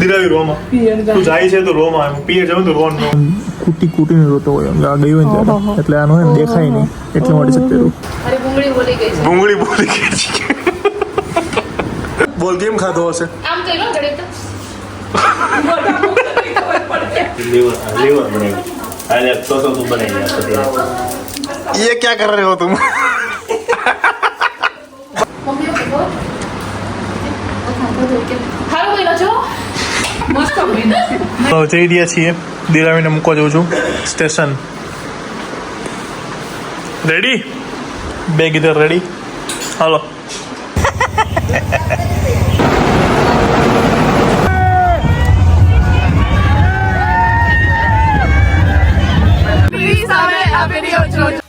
દિરાવી રોમાં તું જાય છે તો રોમાં પીએ જાવ તો રોન કૂટીને રોતો હોય આ ગઈ હોય ને એટલે આનો હે દેખાય નહીં એટલે માટે સત્તેરું અરે ભૂંગળી બોલી ગઈ છે બોલ કેમ ખાધો હશે આમ તો એનો ઘડે તો लीवर बनाएंगे अरे तो तुम बनाएंगे ये क्या कर रहे हो तुम મમ્મી બોલ હાલો બોલો છો મસ્ત તો જઈ રહ્યા છીએ દિરાવીને મૂકવા જઉં છું સ્ટેશન રેડી બેગ ઇધર રેડી હાલો પ્લીઝ હવે આ વિડિયો જોજો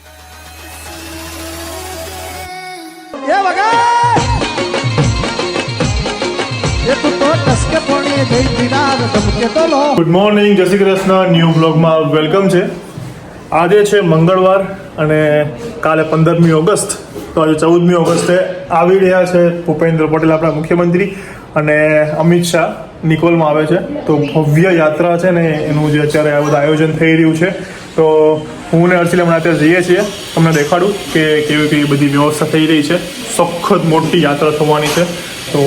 good morning Jay Shri Krishna new બ્લોગમાં વેલકમ છે આજે છે મંગળવાર અને કાલે 15મી ઓગસ્ટ તો આજે 14મી ઓગસ્ટે આવી રહ્યા છે ભૂપેન્દ્ર પટેલ આપણા મુખ્યમંત્રી અને અમિત શાહ નિકોલમાં આવે છે તો ભવ્ય યાત્રા છે ને એનું જે અત્યારે આ બધું આયોજન થઈ રહ્યું છે તો હું ને હર્ષિલ હમણાં અત્યારે જઈએ છીએ તમને દેખાડું કે કેવી કેવી બધી વ્યવસ્થા થઈ રહી છે સખત મોટી યાત્રા થવાની છે તો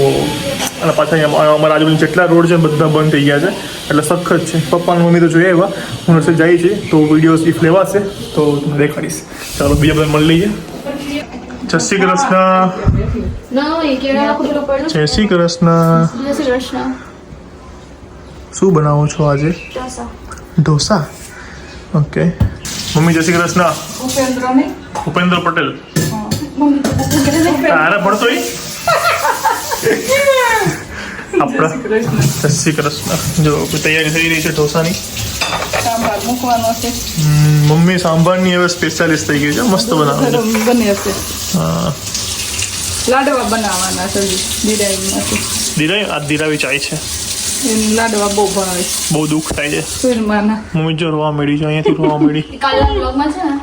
અને પાછા અહીંયા અમારા આજુબાજુ જેટલા રોડ છે બધા બંધ થઈ ગયા છે એટલે સખત છે પપ્પાને મમ્મી તો જોઈએ એવા હું હર્ષિલ જાય છે તો વિડીયોઝ ઇફ લેવાશે તો તમને દેખાડીશ ચાલો બીજા બધા મળી લઈએ જય શ્રી કૃષ્ણ ના એ કેળા આખો પેલો પડ્યો જય શ્રી કૃષ્ણ જય શ્રી કૃષ્ણ શું બનાવો છો આજે ઢોસા ઢોસા ઓકે મમ્મી જય શ્રી કૃષ્ણ ભૂપેન્દ્ર પટેલ તારે પડતો આપણા જય શ્રી કૃષ્ણ જો તૈયારી થઈ રહી છે ઢોસાની મમ્મી સાંભારની હવે સ્પેશિયાલિસ્ટ થઈ ગઈ છે મસ્ત બનાવે છે હા લાડવા બનાવવાના છે દિરાવી આ દિરાવી ચાય છે લાડવા બહુ ભાવે બહુ દુઃખ થાય છે સુરમાના મમ્મી જો રોવા મળી છે અહીંયાથી રોવા મળી કાલના બ્લોગમાં છે ને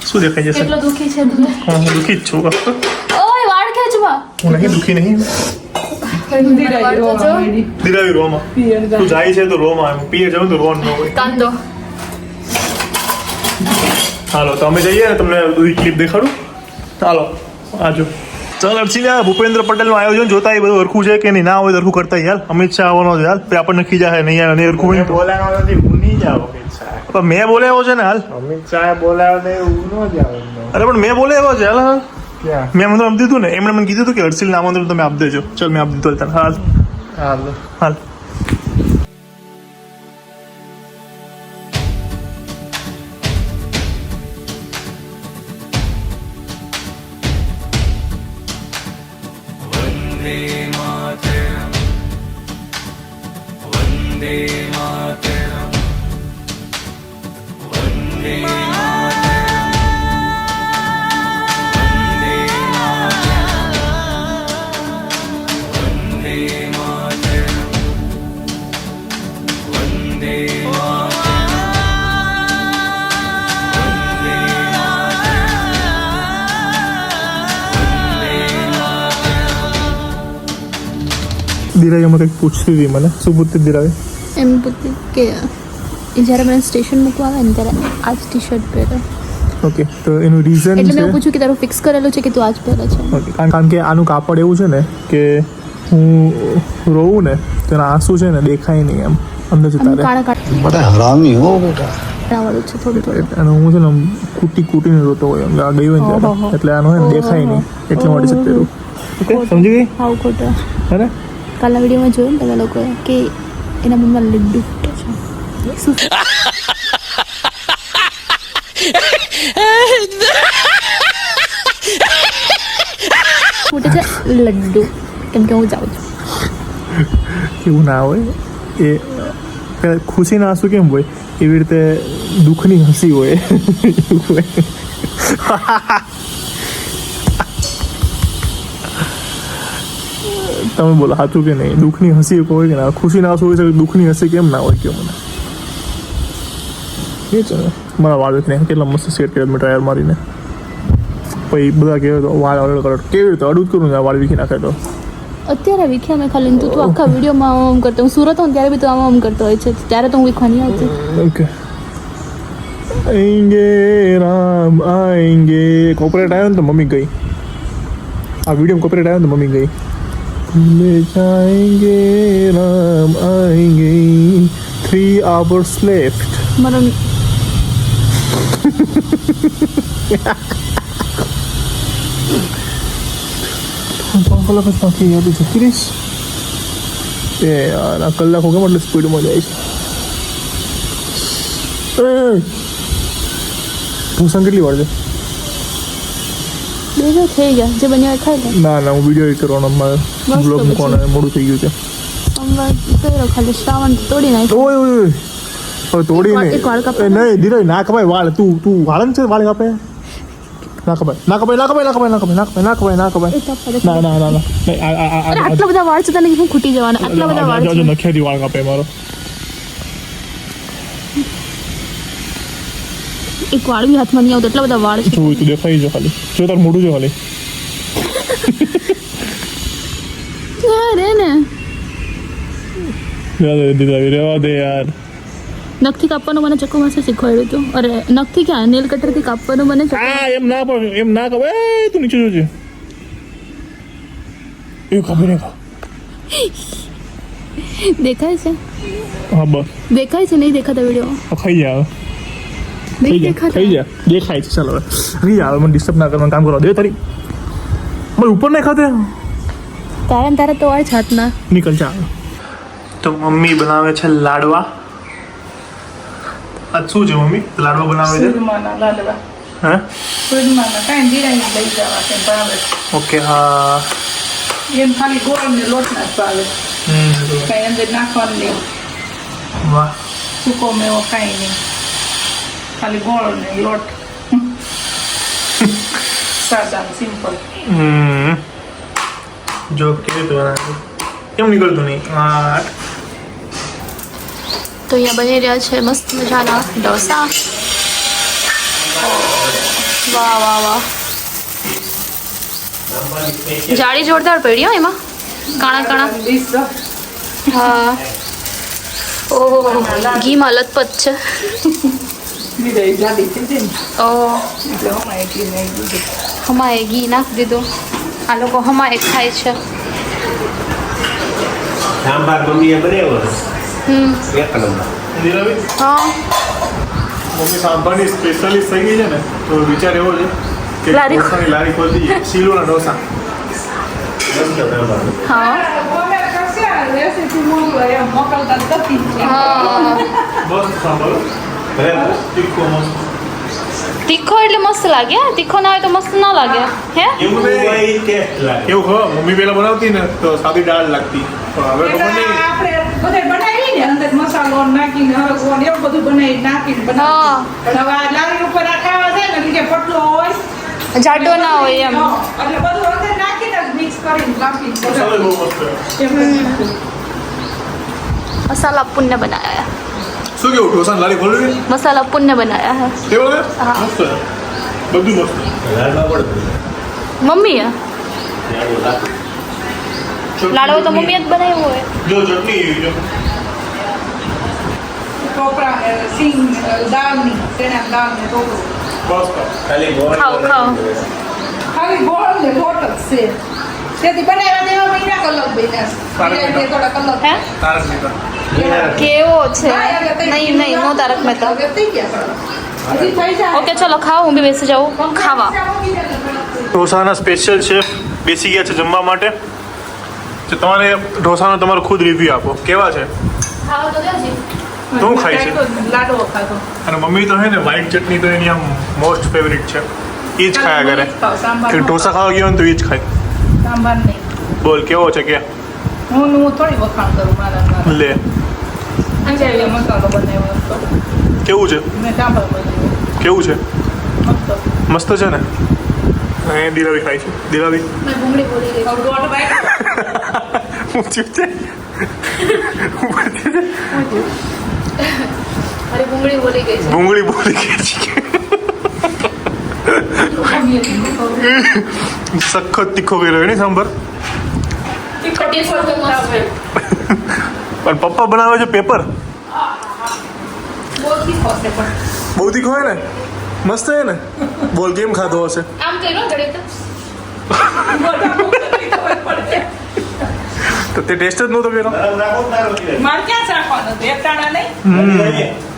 શું દેખાય છે કેટલો દુખી છે તું હા હું દુઃખી જ છું ઓય વાળ ખેંચવા હું નહીં દુઃખી નહીં દિરાવી રોમાં તું જાય છે તો રોમાં પીએ જાવ તો રોન ન હોય કાંદો હાલો તો અમે જઈએ ને તમને બધી ક્લિપ દેખાડું ચાલો આજો ચાલ અર્ચિલા ભૂપેન્દ્ર પટેલનું આયોજન જોતા એ બધું હરખું છે કે નહીં ના હોય તો હરખું કરતા યાર અમિત શાહ આવવાનો છે હાલ પછી આપણને ખીજા છે નહીં આવે નહીં હરખું હોય बोलाना नहीं भूनी जाओ अमित शाह પણ મેં બોલાવ્યો છે ને હાલ अमित शाह बोला नहीं उनो जाओ અરે પણ મેં બોલાવ્યો છે હાલ હાલ क्या મેં આમંત્રણ આપી દીધું ને એમણે મને કીધું હતું કે હર્ષિલને આમંત્રણ તમે આપી દેજો ચાલ મેં આપી દીધું હાલ हाल હાલ દિરાવી હમણાં કંઈક પૂછતી હતી મને શું પૂછતી દિરાવી એમ પૂછતી કે જ્યારે મને સ્ટેશન મૂકવા આવે ને ત્યારે આ જ ટી શર્ટ પહેરે ઓકે તો એનું રીઝન એટલે છે મેં પૂછ્યું કે તારું ફિક્સ કરેલું છે કે તું આ જ પહેરે છે ઓકે કારણ કે આનું કાપડ એવું છે ને કે હું રોવું ને તો એના આંસુ છે ને દેખાય નહીં એમ અંદર જતા રહે કાળા કાળા बड़ा हरामी हो बेटा વાળું છે થોડું થોડું અને હું છે ને આમ કૂટીને રોતો હોય એમ આ ગઈ હોય ને ત્યારે. એટલે આનો હે ને દેખાય નહીં એટલે માટે સત્તેરું ઓકે સમજી ગઈ હાવ ખોટો અરે કાલના વિડીયોમાં જોયું ને તમે લોકોએ કે એના મનમાં લડ્ડુ ફૂટે છે શું ફૂટે છે લડ્ડુ કેમ કે હું જાઉં છું એવું ના હોય એ ખુશીના આંસુ કેમ હોય એવી રીતે દુઃખની હસી હોય એવું હોય. તમે બોલો સાચું કે નહીં દુઃખની હસી હોય કે ના ખુશીના આંસુ હોય છે દુઃખની હસી કેમ ના હોય કયો મને એ છે ને મારા વાળ ને કેટલા મસ્ત સેટ કર્યા મેં ટાયર મારીને પછી બધા કહેવાય તો વાળ અડડ કરો કેવી રીતે અડું જ કરું ને વાળ વીખી નાખે તો અત્યારે વીખ્યા મેં ખાલી તું આખા વિડીયોમાં આમ કરતો હું સુરત હોઉં ત્યારે બી તું આમ કરતો હોય છે ત્યારે તો હું વીખવા નહીં આવતી ओके आएंगे राम आएंगे कॉपरेट आया तो मम्मी गई आ वीडियो में कॉपरेट आया तो मम्मी गई ले जाएंगे राम आएंगे 3 hours left મારો કલાક જ બાકી યાદ જતી રહીશ એ યાર આ કલાકો કેમ એટલે સ્પીડમાં જાય છે ઢોસા કેટલી વાર છે બેજો થઈ ગયા જે બન્યા ખાઈ લે ના ના હું વિડીયો એડિટ કરવાનો મારે બ્લોગ મૂકવાનો મોડું થઈ ગયું છે અમવાર કર્યો ખાલી શ્રાવણ તોડી નાખ્યો ઓય ઓય ઓય હવે તોડી એક વાળ કાપો. નહીં નહીં ધીરે ના કપાય વાળ તું વાળન છે વાળ કાપે ના કપાય ના કપાય ના કપાય ના કપાય ના કપાય ના કપાય ના કપાય એ તો પડે. ના ના ના ના નહીં, અરે આટલા બધા વાળ છે તને હું ખૂટી જવાના આટલા બધા વાળ છે નખ્યાથી વાળ કાપે મારો એક વાળ બી હાથમાં નહીં આવતો એટલા બધા વાળ છે જોયું તું દેખાઈ જો ખાલી જો તાર મોઢું જો ખાલી અરે ને રેવા દે યાર નખથી કાપવાનું મને ચક્કુ માસે શીખવાડ્યું હતું અરે નખથી ક્યાં નેલ કટરથી કાપવાનું મને આ એમ ના પણ એમ ના કપાય એ તું નીચે જોજે એ કાપી નાખો દેખાય છે હા બસ દેખાય છે નહીં દેખાતા વિડીયો આ ખાઈ જા હવે. નહીં ખાઈ દેખાતા જા દેખાય છે ચાલો હવે નહીં આવે મને ડિસ્ટર્બ ના કરવાનું કામ કરો દે તારી મને ઉપર નહીં ખાતે તારા તો વાળ છે હાથના નીકળ જા તો મમ્મી બનાવે છે લાડવા આજ શું છે મમ્મી લાડવા બનાવે છે સુરમાના લાડવા હે સુરમાના કાંઈ જીરાઈને લઈ જવા છે ભાવે ઓકે હા એમ ખાલી ગોળ ને લોટ ના જ ભાવે કાંઈ અંદર નાખવાનું નહીં વાહ સૂકો મેવો કાંઈ નહીં ખાલી ગોળ ને લોટ સાદા સિમ્પલ જો કેવી રીતે બનાવે કેમ નીકળતું નહીં આ તો અહીંયા બની રહ્યા છે મસ્ત મજાના ઢોસા વાહ વાહ વાહ જાળી જોરદાર પડી હો એમાં કાણા કાણા ડીશ હા ઓહો ઘીમાં લથપથ છે બીજા જાડી થઈ જાય ને ઓહ એટલે હમણાં એટલી નહીં દીધું હમાએ ઘી નાખી દીધું આ લોકો હમાએ ખાય છે સાંભાર મમ્મીએ બનાવ્યો હમ એક નંબર નીરવી હા મમ્મી સાંભારની સ્પેશિયાલિસ્ટ થઈ ગઈ છે ને તો વિચાર એવો છે કે લારી ઢોસાની લારી ખોલી દઈએ શીલોના ઢોસા મસ્ત સાંભાર હા અમે કશે રેસીપી મોકલતા નથી હા બસ સાંભળો બરાબર તીખો મસ્ત તીખો એટલે મસ્ત લાગે હે? તીખો ના હોય તો મસ્ત ના લાગે હે એવું નહીં ભાઈ ટેસ્ટ લાગે એવું ખબર મમ્મી પેલા બનાવતી ને તો સાદી દાળ લાગતી પણ હવે ખબર નહીં આપણે બધે બનાવી ને અંદર મસાલો નાખીને હળવો ને એવું બધું બનાવી નાખીને હા. બનાવી પણ હવે આ લારી ઉપર આ ખાવા જાય ને એટલે કે પતલો હોય જાડો ના હોય એમ હા, એટલે બધું અંદર નાખીને મિક્સ કરીને કાપીને મસાલો બહુ મસ્ત છે. મસાલા પુण्य बनाया શું કેવું ઢોસાની લારી ખોલવી છે? मसाला पुण्य बनाया है કેવું છે હા. મસ્ત છે. બધું મસ્ત લાડવા પડતું मम्मी है લાડુ લાગે लाडवा तो मम्मी જ બનાવ્યો હોય જો ચટણી એવી છે ટોપરા સિંગ દાળની તેના દાળને ટોપરું બસ ખાલી ગોળ ખાઓ, ખાઓ. ખાલી ગોળ ને લોટ જ છે તેથી બનાવ્યા તેવા મહિના કલર બન્યા તારક છે મહેતા. થોડા કલર હે તારક મહેતા કેવો છે નહીં નહીં નો તારક મહેતા હવે થઈ ગયા હજી થઈ જાય ઓકે ચલો ખાઓ હું બી બેસી જાઉં ખાવા ઢોસાના સ્પેશિયલ શેફ બેસી ગયા છે જમવા માટે તો તમારે ઢોસાનો તમારો ખુદ રિવ્યુ આપો કેવા છે ખાવા તો દેજી શું ખાય છે લાડવો ખાધો અને મમ્મી તો હે ને વ્હાઈટ ચટણી તો એની આમ મોસ્ટ ફેવરિટ છે એ જ ખાયા કરે કે ઢોસા ખાવા ગયો ને તો એ જ ખાય સાંભાર નહીં બોલ કેવો છે કે હું થોડી વખાણ કરું મારા લે અંજારિયા મસાલો બનાવ્યો હતો કેવું છે મેં સાંભાર બનાવ્યો કેવું છે મસ્ત મસ્ત છે ને એ દિલાવી ખાય છે દિલાવી મેં ભૂંગળી બોલી ગઈ હવે દોઢ બાઈક ઊંચી છે અરે ભૂંગળી બોલી ગઈ છે ભૂંગળી બોલી ગઈ છે સખત તીખો કર્યો ને સાંભાર પ્રોટીન ફૂડ તો મસ્ત છે. પણ પપ્પા બનાવે છે પેપર બહુ તીખો છે પણ બહુ તીખો હોય ને મસ્ત હે ને બોલ કેમ ખાધો હશે આમ કર્યો ઘડે તો મોટા મુખથી ખબર પડે. તો તે ટેસ્ટ જ નહોતો કર્યો ગરમ રાખો ને તારો કીધે. મારે ક્યાં ચાખવાનું હતું? એક ટાણા નહીં?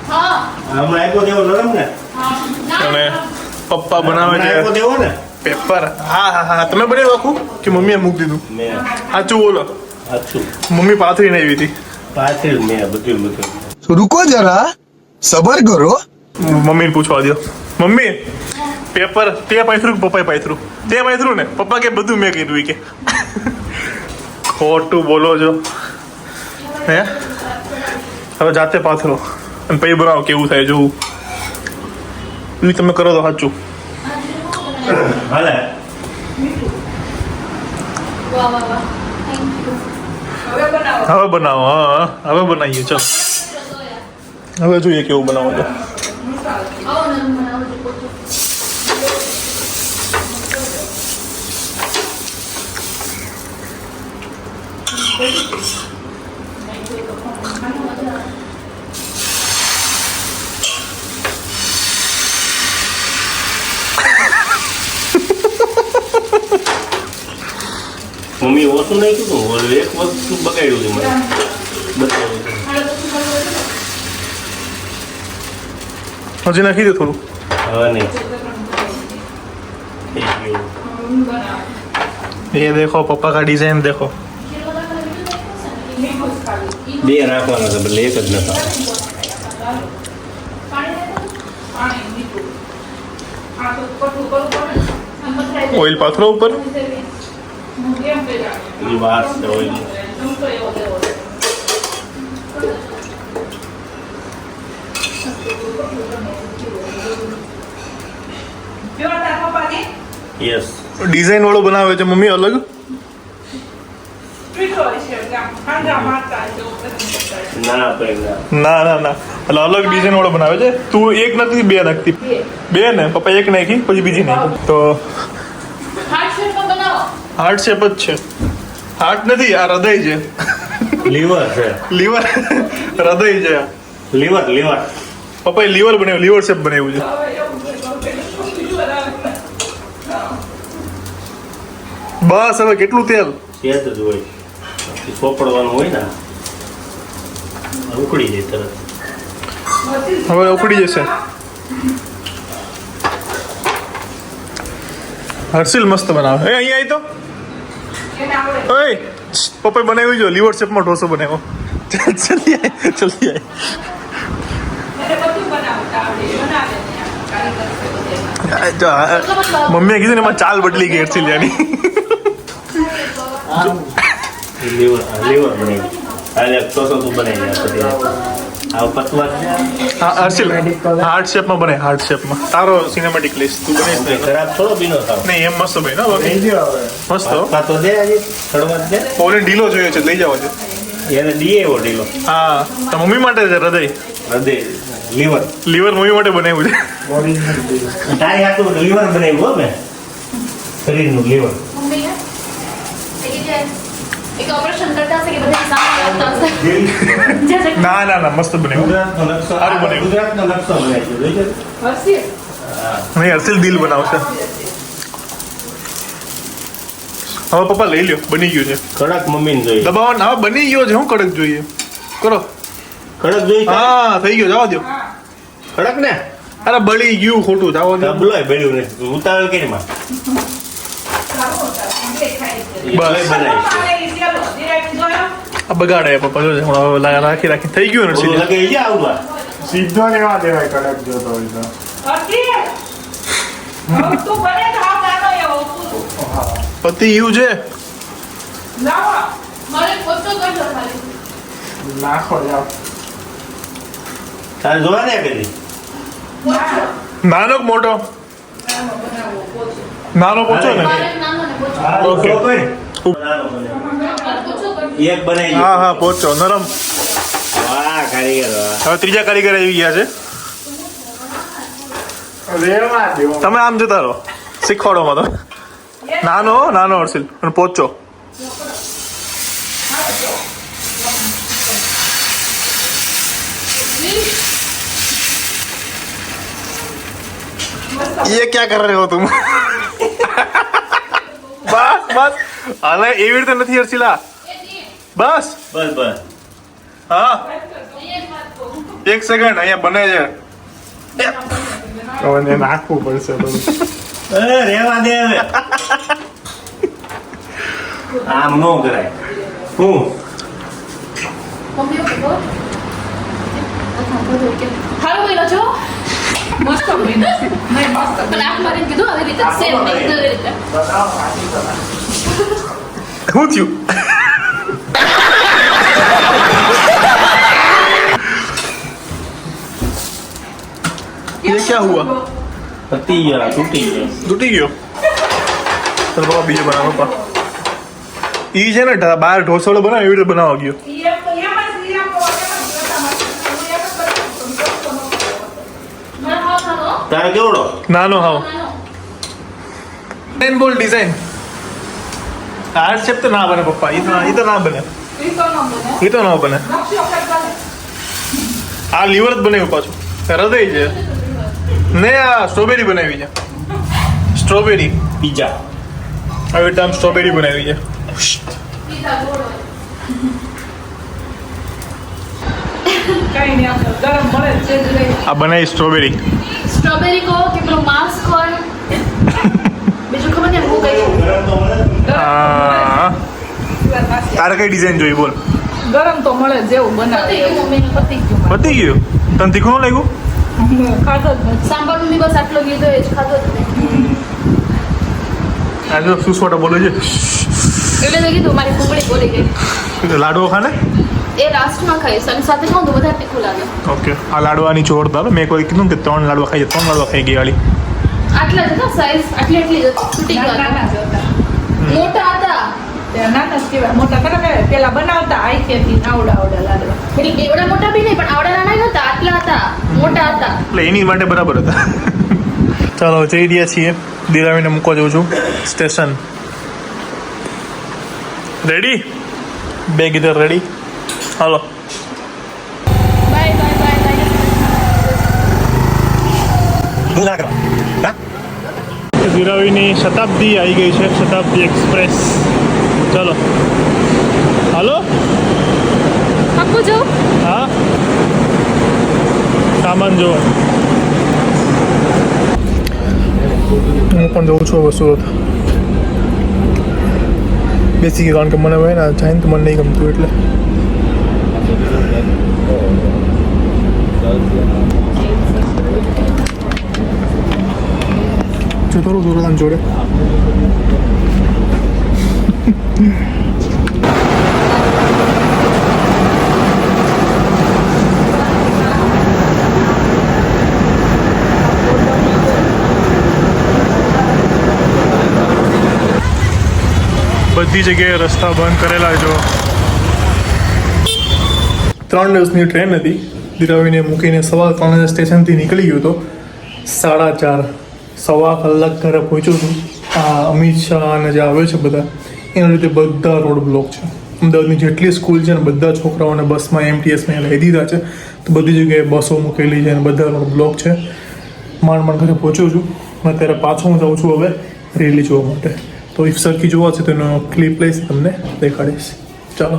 હા હમણાં આપ્યો દેવો નરમ ને અને પપ્પા બનાવે હમણાં છે આપ્યો દેવો ને પેપર હા હા હા તમે બનાવ્યું આખું કે મમ્મીએ મૂકી દીધું મેં સાચું બોલો અચ્છું મમ્મી પાથરીને આવી હતી પાછળ મેં બધું तो रुको जरा सबर करो. મમ્મીને પૂછવા દો મમ્મી પેપર તે પાથરું કે પપ્પાએ પાથરું તે પાથરું ને પપ્પા કે બધું મેં કીધું ઈ કે ખોટું બોલો છો હે હવે જાતે પાથરો અને પછી બનાવો કેવું થાય જોવું ઈ તમે કરો તો સાચું હાલે વાહ વાહ વાહ થેન્ક યુ. હવે બનાવો. હવે બનાવો હા હવે બનાવીએ ચાલો હવે જોઈએ કેવું બનાવો તો આવો ને બનાવો છો પોતું. મમ્મી ઓછું નહીં કીધું ઓલું એક વસ્તુ બગાડ્યું છે મને બતાવ્યું છે. હજી નાખી દે થોડું હવે નહીં થઈ ગયું. ये देखो पापा का डिजाइन देखो બે રાખવાના છે બદલે એક જ નતા પાણી મીઠું. આ તો કટું કરવું પડે. ऑयल पाथरो ऊपर કેમ કર્યા? એ વાત છે ઓઇલ ઊંચો એવો દેવો છે. કેવા તારા પપ્પાની? યસ डिजाइन वालों बनावे છે મમ્મી અલગ પીઠો છે એટલે આમ હાંડા મારતા છે એવું બધું કરતા છે. ના ભાઈ ના ના ના ના એટલે અલગ ડિઝાઇન વાળો બનાવે છે તું એક નથી બે નાખતી બે ને પપ્પા એક નાખી પછી બીજી નાખી તો હાર્ટ શેપમાં બનાવો. હાર્ટ શેપ જ છે હાર્ટ નથી આ હૃદય છે લીવર છે લીવર હૃદય છે આ. લીવર લીવર પપ્પાએ લીવર બનાવ્યું લીવર શેપ બનાવ્યું છે હવે એવું બધું બરાબર. બસ હવે કેટલું તેલ સેજ જ હોય એ સોપડવાનું હોય ને ઉકળી જાય તરત હવે ઉકળી જશે હર્ષિલ મસ્ત બનાવે એ અહીંયા આવી તો એને આવડે. ઓય પપ્પાએ બનાવ્યું જો લીવર શેપમાં ઢોસો બનાવ્યો જલ્દી આય જલ્દી આય એને બધું બનાવતા આવડે. બનાવે ને આમ કારીગર છે બધે. મમ્મીએ કીધું ને એમાં ચાલ બદલી ગઈ હર્ષિલ યાની લીવર લીવર બનાવી હાલે તો તું બનાવી દે પછી આ પતલા છે હા હર્ષિલ હાર્ટ શેપમાં બને હાર્ટ શેપમાં તારો સિનેમેટિક લિસ્ટ તું બનાવીશ ને ખરાબ થોડો બીનો થાવ નહીં એમ મસ્ત બને હો બાકી મસ્ત હો. પતલા તો દે હજી થોડો દે ઓલે ઢીલો જોઈએ છે લઈ જાવ છે એને દીએ એવો ઢીલો હા તો મમ્મી માટે છે હૃદય હૃદય લીવર લીવર મમ્મી માટે બનાવ્યું છે તારી હાથું લીવર બનાવ્યું હો મેં શરીરનું લીવર મમ્મી હે? એક ઓપરેશન કરતા હશે કે બધા સામાન લાવતા હશે. જે ના ના ના મસ્ત બનાવ્યું ગુજરાતનો નકશો સારું બનાવ્યું. ગુજરાતનો નકશો બનાવ્યો જોઈ છે હર્ષિલ. નહીં હર્ષિલ દિલ બનાવશે હવે પપ્પા લઈ લ્યો બની ગયું છે કડક મમ્મીને જોઈએ દબાવવાનું હવે બની ગયો છે હું કડક જોઈએ કરો કડક જોઈ છે? હા થઈ ગયો જવા દો કડક ને અરે બળી ગયું ખોટું જવા દો ડબલોય બેડ્યું ને ઉતાવળ કેરીમાં સારું હતા. દેખાય છે. બસ. બનાવી છે પાણી લીધેલો. direct જોયો? આ બગાડે પપ્પા જોજે હમણાં હવે રાખી રાખી થઈ ગયું ને ઓલું હર્ષિલ લગાઈ ગયા આવવા સીધો લેવા દેવાય કડક જોતો હોય તો હર્ષિલ. હવે તું બને તો આ નાનો એવો પૂરું. પતિ ગયું છે લાવો. મારે પોતો કરજો ખાલી. નાખો જાવ તારે જોવા ને કરી નાનો કે મોટો નાનો બનાવવો પોચો. નાનો પૂછો ને મારે નાનો ને પોતો. ઓકે પોતો કરજો. એક બનાવી હા હા પહોંચો નરમ વાહ કારીગર વાહ હવે ત્રીજા કારીગર આવી ગયા છે રેવા દો તમે આમ જતા રહો શીખવાડોમાં તો નાનો નાનો હર્ષિલ અને પહોંચો ये क्या कर रहे हो तुम? બસ બસ હાલે એવી રીતે નથી હર્ષિલા. બસ બસ બસ હા 1 સેકન્ડ અહીંયા બને છે. હવે એને નાખવું પડશે બધું. રેવા દે હવે આમ નો કરાય હું હાલો બોલો છો મસ્ત બન્યું છે. નહીં મસ્ત પણ આપ મારે કીધું આવી રીતે સેમ નહીં આવી રીતે શું થયું? ये क्या हुआ? પતી ગયા તૂટી ગયો તૂટી ગયો. તો પપ્પા બીજો બનાવો પપ્પા. ઈ છે ને બહાર ઢોસળો બનાવે એવી રીતે બનાવવા ગયો. તારે કેવડો નાનો હાવ ડિઝાઇન બોલ ડિઝાઇન હાર્ટ શેપ તો ના બને પપ્પા. ઈ તો ના બને. ઈ તો ના બને. આ લીવર જ બનાવ્યું પાછું હૃદય છે ને. આ સ્ટ્રોબેરી બનાવી છે. સ્ટ્રોબેરી પીઝા હવે ટાઈમ સ્ટ્રોબેરી બનાવી છે. કઈ નહીં આપણે ગરમ મળે છે જ લઈ. આ બનાવી સ્ટ્રોબેરી. સ્ટ્રોબેરી કહો કે પેલો માર્સ કહો બીજું ખબર નહીં હું કઈ હા તારે કઈ ડિઝાઇન જોઈ બોલ. ગરમ તો મળે જેવું બનાવે પતી ગયું મમ્મીનું પતી ગયું પતી ગયું. તને તીખું ન લાગ્યું? ખાધો જ નથી. સાંભાર મમ્મી બસ આટલો લીધો એ જ ખાધો જ નહીં આ જો સુસવાટા બોલે છે. એટલે તો કીધું મારી કુંબળી બોલી ગઈ લાડવો ખાને. એ લાસ્ટમાં ખાઈશ અને સાથે ખાઉં તો વધારે તીખું લાગે ઓકે આ લાડવાની જોરદાર. મેં કોઈ કીધું કે 3 લાડવા ખાઈ 3 લાડવા ખાઈ ગઈ વાળી. આટલા જ હતા સાઈઝ આટલી જ તૂટી ગયા નાના જ હતા. મોટા હતા તે નાના જ કહેવાય. મોટા કરે ને પેલા બનાવતા આઈથેથી આવડા લાડવા. એટલે એવડા મોટા બી નહીં પણ આવડા નાના નતા આટલા હતા મોટા હતા એટલે એની માટે બરાબર હતા. ચાલો જઈ રહ્યા છીએ. દિરાવીને મૂકવા જઉં છું સ્ટેશન. રેડી? બેગ ઇધર રેડી? હાલો. બાય બાય બાય બાય દિરાવીની શતાબ્દી આવી ગઈ છે. શતાબ્દી એક્સપ્રેસ. ચલો હાલો. પાક્કું જો હા સામાન જો. હું પણ જઉં છું હવે સુરત. બેસી ગઈ કારણ કે મને હોય ને જાય ને તો મને નહીં ગમતું એટલે. જો થોડું સુરત જોડે બધી જગ્યાએ રસ્તા બંધ કરેલા જો. 3 દિવસની ટ્રેન હતી. દિરાવીને મૂકીને 3:15 સ્ટેશનથી નીકળી ગયો હતો. 4:30 સવા કલાક ઘરે પહોંચ્યો છું. આ અમિત શાહ અને જે આવે છે બધા એના લીધે બધા રોડ બ્લોક છે. અમદાવાદની જેટલી સ્કૂલ છે ને બધા છોકરાઓને બસમાં એમટીએસમાં લઈ દીધા છે. તો બધી જગ્યાએ બસો મૂકેલી છે અને બધા રોડ બ્લોક છે. માંડ ઘરે પહોંચ્યો છું. અત્યારે પાછો હું જાઉં છું હવે રેલી જોવા માટે. તો ઇફ સરખી જોવા છે તો એનો ક્લિપ લઈશ તમને દેખાડીશ. ચાલો.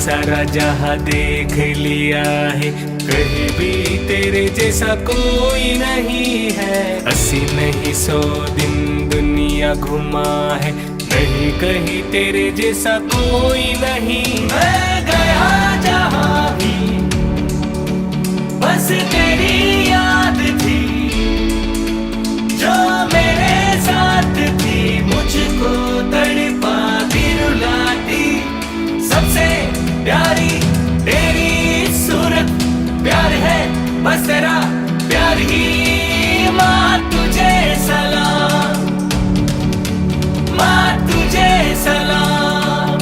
सारा जहां देख लिया है कहीं भी तेरे जैसा कोई नहीं है. अस्सी नहीं 100 दिन दुनिया घुमा है नहीं कहीं तेरे जैसा कोई नहीं. मैं गया प्यारी तेरी सूरत, प्यार है बस तेरा प्यार ही। माँ तुझे सलाम, माँ तुझे सलाम,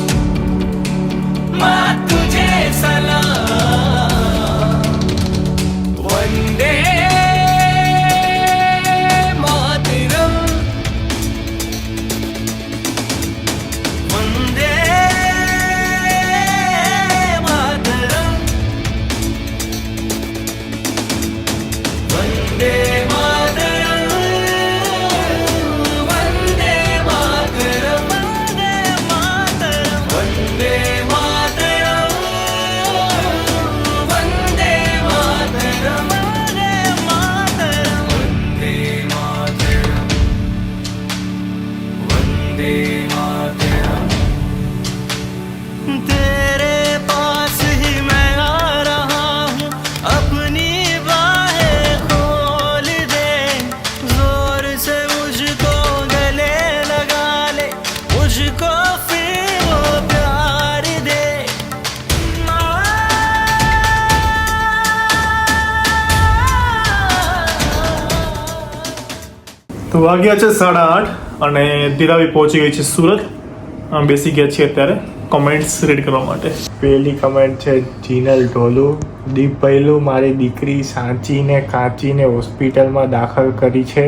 माँ तुझे सलाम। वंदे मातरम, वंदे मातरम, वंदे मातरम, वंदे मातरम, वंदे मातरम, वंदे मातरम, वंदे मातरम, वंदे मातरम, वंदे मातरम। तेरे पास ही मैं आ रहा हूँ, अपनी बाहें खोल दे, जोर से मुझको गले लगा ले, मुझको फिर वो प्यार दे। તો વાગ્યા છે 8:30 અને ધીરાવી પહોંચી ગઈ છે સુરત. આમ બેસી ગયા છીએ અત્યારે કોમેન્ટ્સ રીડ કરવા માટે. પેલી કમેન્ટ છે જીનલ ઢોલુ. દીપ પહેલું મારી દીકરી સાંચીને કાચીને હોસ્પિટલમાં દાખલ કરી છે.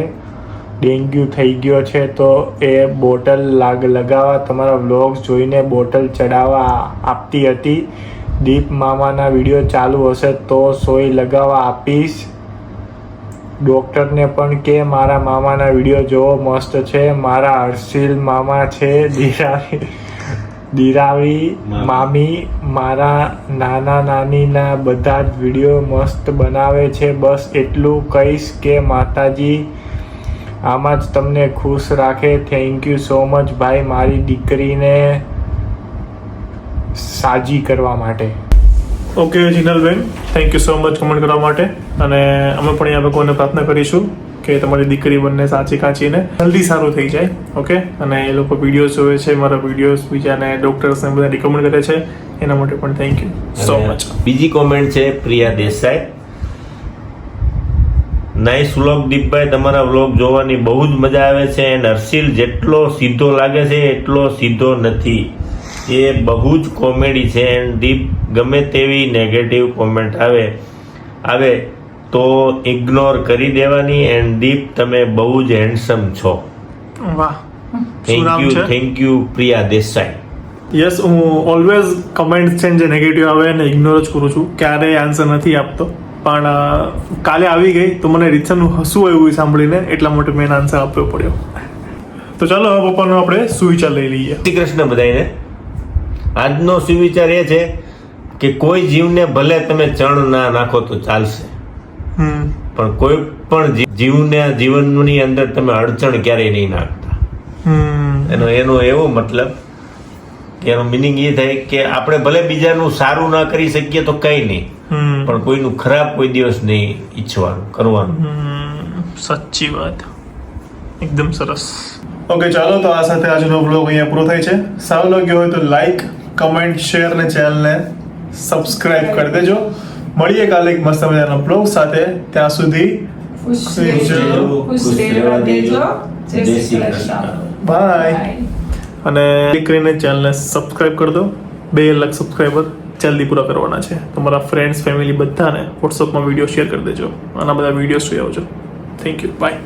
ડેન્ગ્યુ થઈ ગયો છે તો એ બોટલ લગાવવા તમારા વ્લોગ્સ જોઈને બોટલ ચડાવવા આપતી હતી. દીપ મામાના વિડીયો ચાલુ હશે તો સોય લગાવવા આપીશ. ડૉક્ટરને પણ કે મારા મામાના વિડીયો જોવો મસ્ત છે. મારા હર્ષિલ મામા છે દિરાવી મામી મારા નાના નાનીના બધા જ વિડીયો મસ્ત બનાવે છે. બસ એટલું કહીશ કે માતાજી આમાં જ તમને ખુશ રાખે. થેન્ક યુ સો મચ ભાઈ મારી દીકરીને સાજી કરવા માટે. Okay Jinalben, thank you so much comment કરવા માટે. અને અમે પણ અહીંયા ભગવાનને પ્રાર્થના કરીશું કે તમારી દીકરી બંને સાચી કાચીને જલ્દી સારું થઈ જાય. ઓકે, અને એ લોકો વિડીયોઝ જોવે છે, મારા વિડીયોઝ બીજાને ડૉક્ટર્સને બધા રિકમેન્ડ કરે છે, એના માટે પણ થેન્ક યુ સો મચ. બીજી કોમેન્ટ છે પ્રિયા દેસાઈ. નાઇસ વ્લોગ દીપભાઈ, તમારા વ્લોગ જોવાની બહુ જ મજા આવે છે. એન્ડ હર્ષિલ જેટલો સીધો લાગે છે એટલો સીધો નથી. એ બહુ જ કોમેડી છે. એન્ડ દીપ ગમે તેવી નેગેટિવ કોમેન્ટ આવે તો ઇગ્નોર કરી દેવાની. એન્ડ દીપ તમે બહુ જ હેન્ડસમ છો. વાહ, શું નામ છે? Thank you Priya Desai. Yes, હું ઓલવેઝ કમેન્ટ છે જે નેગેટિવ આવે એને ઇગ્નોર જ કરું છું, ક્યારેય આન્સર નથી આપતો. પણ કાલે આવી ગઈ તો મને રીતસરનું હસવું આવ્યું સાંભળીને, એટલા માટે મેં આન્સર આપવો પડ્યો. તો ચાલો હવે પપ્પાનો આપણે સુવિચાર લઈ લઈએ. શ્રી કૃષ્ણ બધાને. આજનો સુવિચાર એ છે કે કોઈ જીવને ભલે તમે ચણ ના નાખો તો ચાલશે, પણ કોઈ પણ જીવનની અંદર તમે અડચણ ક્યારેય નહીં નાખતા. એનો એવો મતલબ કે એનો મિનિંગ એ થાય કે આપણે ભલે બીજાનું સારું ના કરી શકીએ તો કઈ નહીં, પણ કોઈનું ખરાબ કોઈ દિવસ નહીં ઈચ્છવાનું કરવાનું. સાચી વાત, એકદમ સરસ. ઓકે, ચાલો તો આ સાથે આજનો વ્લોગ અહીંયા પૂરો થાય છે. સારો લાગ્યો હોય તો લાઈક, કમેન્ટ, શેર અને ચેનલને સબસ્ક્રાઇબ કરી દેજો. મળીએ કાલે એક મસ્ત મજાના બ્લોગ સાથે. ત્યાં સુધી ખુશ રહેવા દેજો. જય શ્રી કૃષ્ણ. બાય. અને કરીને ચેનલને સબસ્ક્રાઇબ કરી દો. 2 લાખ સબસ્ક્રાઇબર જલ્દી પૂરા કરવાના છે. તમારા ફ્રેન્ડ્સ, ફેમિલી બધાને વોટ્સઅપમાં વિડીયો શેર કરી દેજો. આના બધા વિડીયો જોઈ આવજો. Thank you, by.